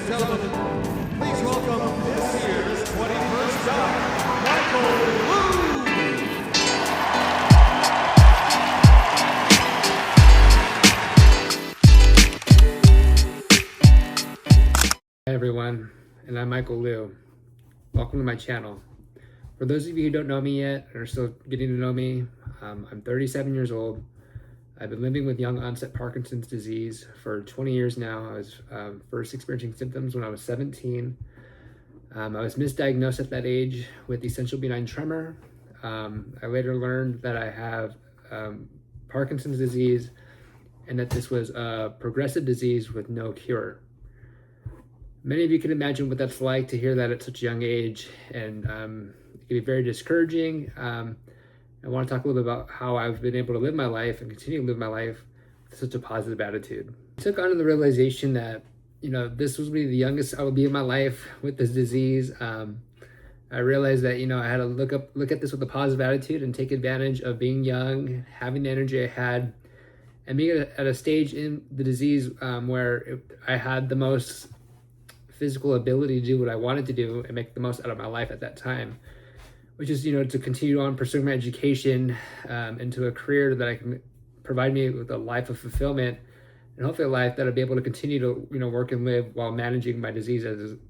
and gentlemen, please welcome this year's 21st Doc, Michael Wu! Hi everyone, and I'm Michael Liu. Welcome to my channel. For those of you who don't know me yet and are still getting to know me, I'm 37 years old. I've been living with young-onset Parkinson's disease for 20 years now. I was first experiencing symptoms when I was 17. I was misdiagnosed at that age with essential benign tremor. I later learned that I have Parkinson's disease and that this was a progressive disease with no cure. Many of you can imagine what that's like to hear that at such a young age, and it can be very discouraging. I want to talk a little bit about how I've been able to live my life and continue to live my life with such a positive attitude. I took on the realization that, this was be the youngest I would be in my life with this disease. I realized that, I had to look at this with a positive attitude and take advantage of being young, having the energy I had, and being at a stage in the disease where I had the most physical ability to do what I wanted to do and make the most out of my life at that time, which is, to continue on pursuing my education into a career that I can provide me with a life of fulfillment and hopefully a life that I'll be able to continue to, work and live while managing my disease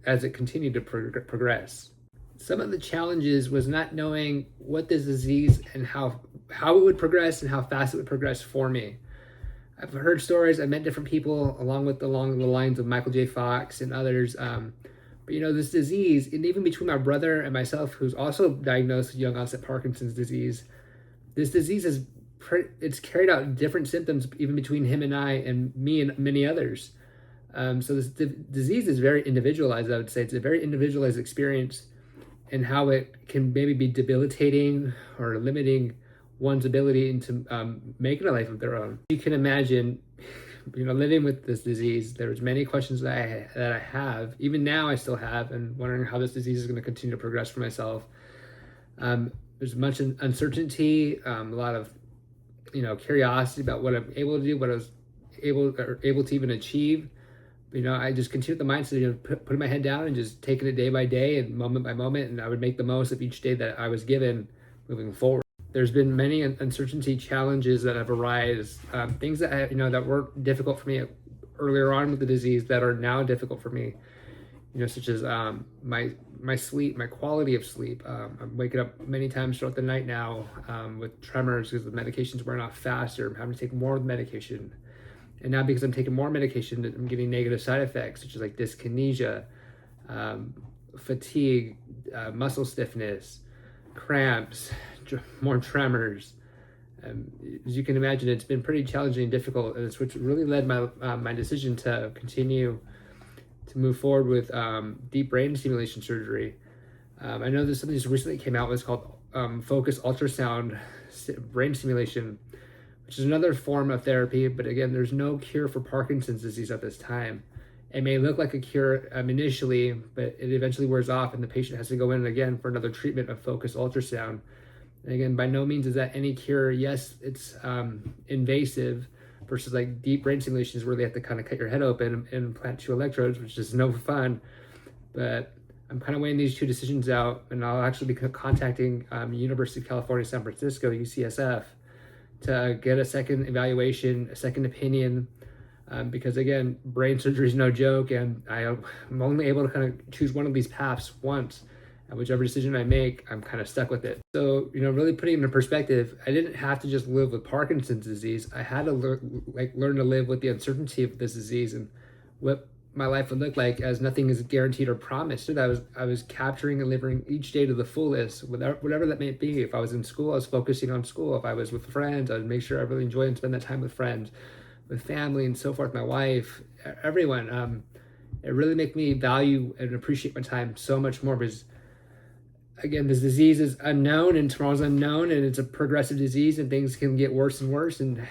as it continued to progress. Some of the challenges was not knowing what this disease and how it would progress and how fast it would progress for me. I've heard stories, I've met different people along the lines of Michael J. Fox and others. But this disease, and even between my brother and myself, who's also diagnosed with young-onset Parkinson's disease, this disease it's carried out different symptoms even between him and I and me and many others. So this disease is very individualized, I would say. It's a very individualized experience, and how it can maybe be debilitating or limiting one's ability into making a life of their own. You can imagine, living with this disease, there's many questions that I have, even now I still have, and wondering how this disease is going to continue to progress for myself. There's much uncertainty, a lot of, curiosity about what I'm able to do, what I was able to even achieve. I just continued the mindset of putting my head down and just taking it day by day and moment by moment, and I would make the most of each day that I was given moving forward. There's been many uncertainty challenges that have arisen, things that that were difficult for me earlier on with the disease that are now difficult for me. Such as my sleep, my quality of sleep. I'm waking up many times throughout the night now with tremors because the medication's wearing off faster. I'm having to take more medication, and now because I'm taking more medication, I'm getting negative side effects such as like dyskinesia, fatigue, muscle stiffness, cramps, more tremors. As you can imagine, it's been pretty challenging and difficult, and it's which really led my decision to continue to move forward with deep brain stimulation surgery. I know there's something that recently came out. It's called focused ultrasound brain stimulation, which is another form of therapy. But again, there's no cure for Parkinson's disease at this time. It may look like a cure initially, but it eventually wears off, and the patient has to go in again for another treatment of focused ultrasound. And again, by no means is that any cure. Yes, it's invasive versus like deep brain stimulation is where they have to kind of cut your head open and implant 2 electrodes, which is no fun. But I'm kind of weighing these 2 decisions out, and I'll actually be contacting University of California, San Francisco, UCSF, to get a second evaluation, a second opinion, because again, brain surgery is no joke, and I'm only able to kind of choose one of these paths once. And whichever decision I make, I'm kind of stuck with it. So, really putting it into perspective, I didn't have to just live with Parkinson's disease. I had to learn to live with the uncertainty of this disease and what my life would look like, as nothing is guaranteed or promised. So I was capturing and living each day to the fullest, whatever that may be. If I was in school, I was focusing on school. If I was with friends, I would make sure I really enjoy and spend that time with friends, with family, and so forth. My wife, everyone. It really made me value and appreciate my time so much more, because again, this disease is unknown, and tomorrow's unknown, and it's a progressive disease, and things can get worse and worse. And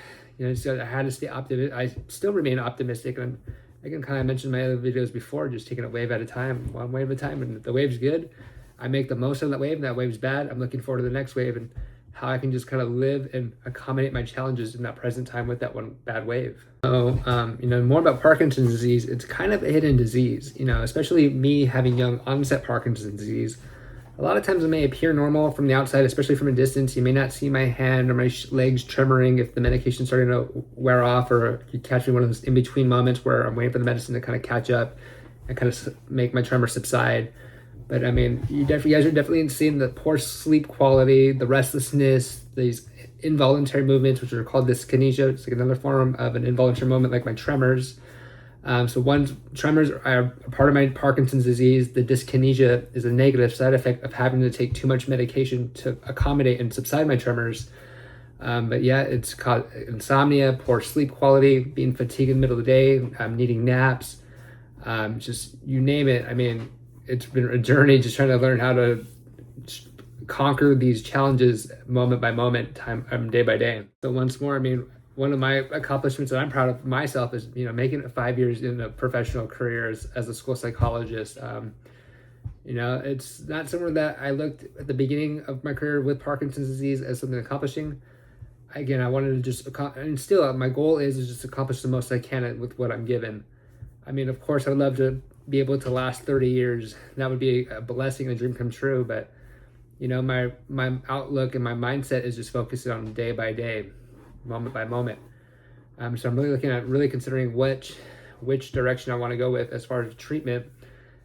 so I had to stay optimistic. I still remain optimistic, and I can kind of mention in my other videos before, just taking a wave at a time, one wave at a time. And if the wave's good, I make the most of that wave. And that wave's bad, I'm looking forward to the next wave. And how I can just kind of live and accommodate my challenges in that present time with that one bad wave. So, more about Parkinson's disease. It's kind of a hidden disease, especially me having young onset Parkinson's disease. A lot of times it may appear normal from the outside, especially from a distance. You may not see my hand or my legs tremoring if the medication's starting to wear off, or you catch me one of those in-between moments where I'm waiting for the medicine to kind of catch up and kind of make my tremor subside. But you guys are definitely seeing the poor sleep quality, the restlessness, these involuntary movements, which are called dyskinesia. It's like another form of an involuntary movement, like my tremors. Tremors are a part of my Parkinson's disease. The dyskinesia is a negative side effect of having to take too much medication to accommodate and subside my tremors. It's called insomnia, poor sleep quality, being fatigued in the middle of the day, needing naps, just you name it. It's been a journey just trying to learn how to conquer these challenges moment by moment, day by day. So once more, one of my accomplishments that I'm proud of myself is, making it 5 years in a professional career as a school psychologist. It's not somewhere that I looked at the beginning of my career with Parkinson's disease as something accomplishing. Again, I wanted to and still my goal is to just accomplish the most I can with what I'm given. Of course, I'd love to be able to last 30 years. That would be a blessing and a dream come true. But, my outlook and my mindset is just focused on day by day, moment by moment. So I'm really considering which direction I want to go with as far as treatment,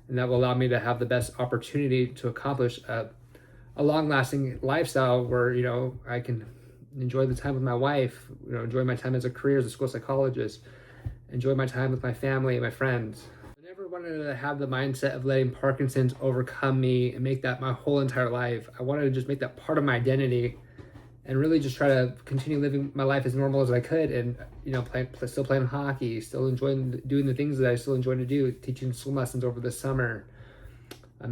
and that will allow me to have the best opportunity to accomplish a long-lasting lifestyle where I can enjoy the time with my wife, enjoy my time as a career as a school psychologist, enjoy my time with my family and my friends. I never wanted to have the mindset of letting Parkinson's overcome me and make that my whole entire life. I wanted to just make that part of my identity and really just try to continue living my life as normal as I could, and still playing hockey, still enjoying doing the things that I still enjoy to do, teaching swim lessons over the summer,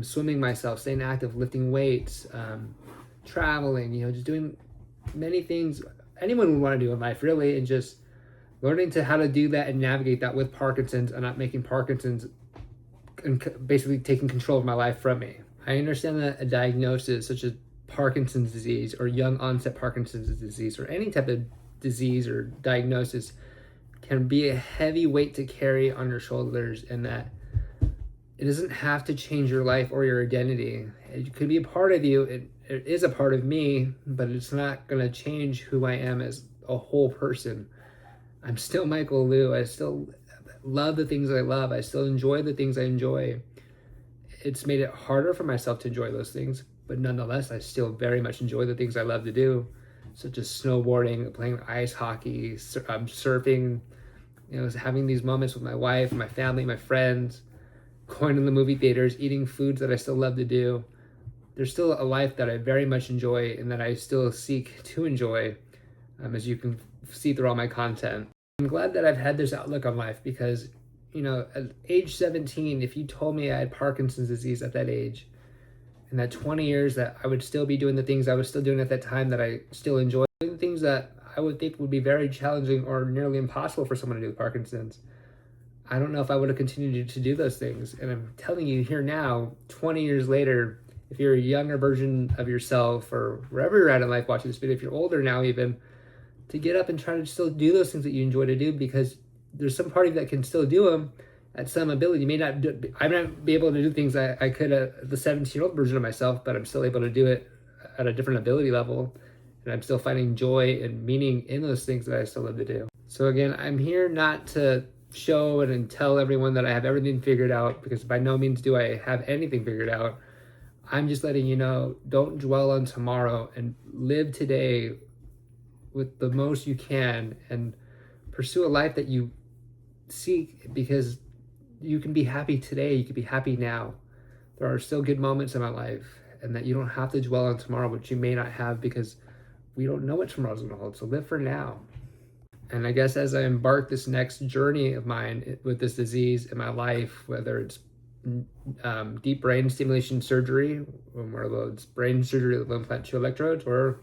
swimming myself, staying active, lifting weights, traveling, just doing many things anyone would want to do in life, really, and just learning how to do that and navigate that with Parkinson's and not making Parkinson's and basically taking control of my life from me. I understand that a diagnosis such as Parkinson's disease or young onset Parkinson's disease or any type of disease or diagnosis can be a heavy weight to carry on your shoulders, and that it doesn't have to change your life or your identity. It could be a part of you. It is a part of me, but it's not going to change who I am as a whole person. I'm still Michael Liu. I still love the things I love. I still enjoy the things I enjoy. It's made it harder for myself to enjoy those things, but nonetheless, I still very much enjoy the things I love to do, such as snowboarding, playing ice hockey, surfing, having these moments with my wife, my family, my friends, going to the movie theaters, eating foods that I still love to do. There's still a life that I very much enjoy and that I still seek to enjoy, as you can see through all my content. I'm glad that I've had this outlook on life because, at age 17, if you told me I had Parkinson's disease at that age, in that 20 years that I would still be doing the things I was still doing at that time that I still enjoy, doing things that I would think would be very challenging or nearly impossible for someone to do with Parkinson's, I don't know if I would have continued to do those things. And I'm telling you here now, 20 years later, if you're a younger version of yourself or wherever you're at in life watching this video, if you're older now even, to get up and try to still do those things that you enjoy to do, because there's some part of you that can still do them at some ability. I may not be able to do things I could at the 17-year-old version of myself, but I'm still able to do it at a different ability level. And I'm still finding joy and meaning in those things that I still love to do. So again, I'm here not to show and tell everyone that I have everything figured out, because by no means do I have anything figured out. I'm just letting you know, don't dwell on tomorrow and live today with the most you can and pursue a life that you seek, because you can be happy today. You can be happy now. There are still good moments in my life, and that you don't have to dwell on tomorrow, which you may not have, because we don't know what tomorrow's going to hold. So live for now. And I guess as I embark this next journey of mine with this disease in my life, whether it's deep brain stimulation surgery, where it's brain surgery that will implant 2 electrodes, or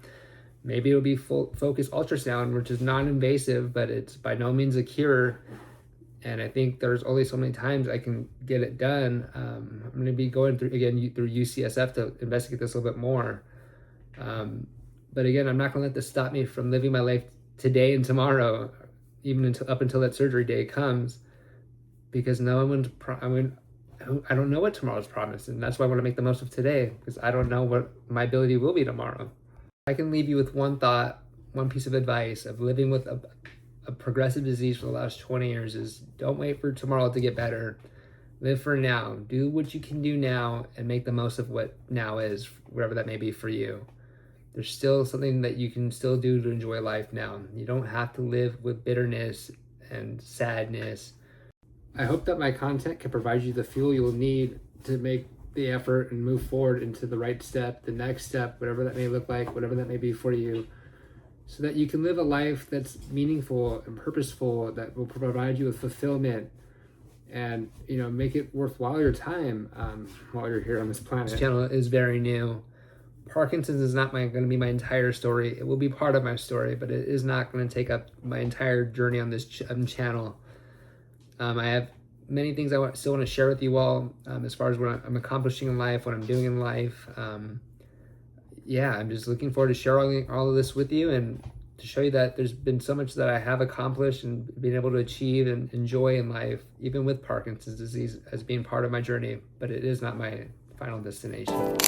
maybe it'll be full focus ultrasound, which is non-invasive, but it's by no means a cure. And I think there's only so many times I can get it done. I'm going to be going through UCSF to investigate this a little bit more. But again, I'm not going to let this stop me from living my life today and tomorrow, even up until that surgery day comes, because I don't know what tomorrow's promised, and that's why I want to make the most of today, because I don't know what my ability will be tomorrow. I can leave you with one thought, one piece of advice of living with a progressive disease for the last 20 years is don't wait for tomorrow to get better. Live for now. Do what you can do now and make the most of what now is, whatever that may be for you. There's still something that you can still do to enjoy life now. You don't have to live with bitterness and sadness. I hope that my content can provide you the fuel you'll need to make the effort and move forward into the right step, the next step, whatever that may look like, whatever that may be for you, so that you can live a life that's meaningful and purposeful, that will provide you with fulfillment and, you know, make it worthwhile your time while you're here on this planet. This channel is very new. Parkinson's is not going to be my entire story. It will be part of my story, but it is not going to take up my entire journey on this channel. I have many things I still want to share with you all as far as what I'm accomplishing in life, what I'm doing in life. Yeah, I'm just looking forward to sharing all of this with you and to show you that there's been so much that I have accomplished and been able to achieve and enjoy in life, even with Parkinson's disease as being part of my journey, but it is not my final destination.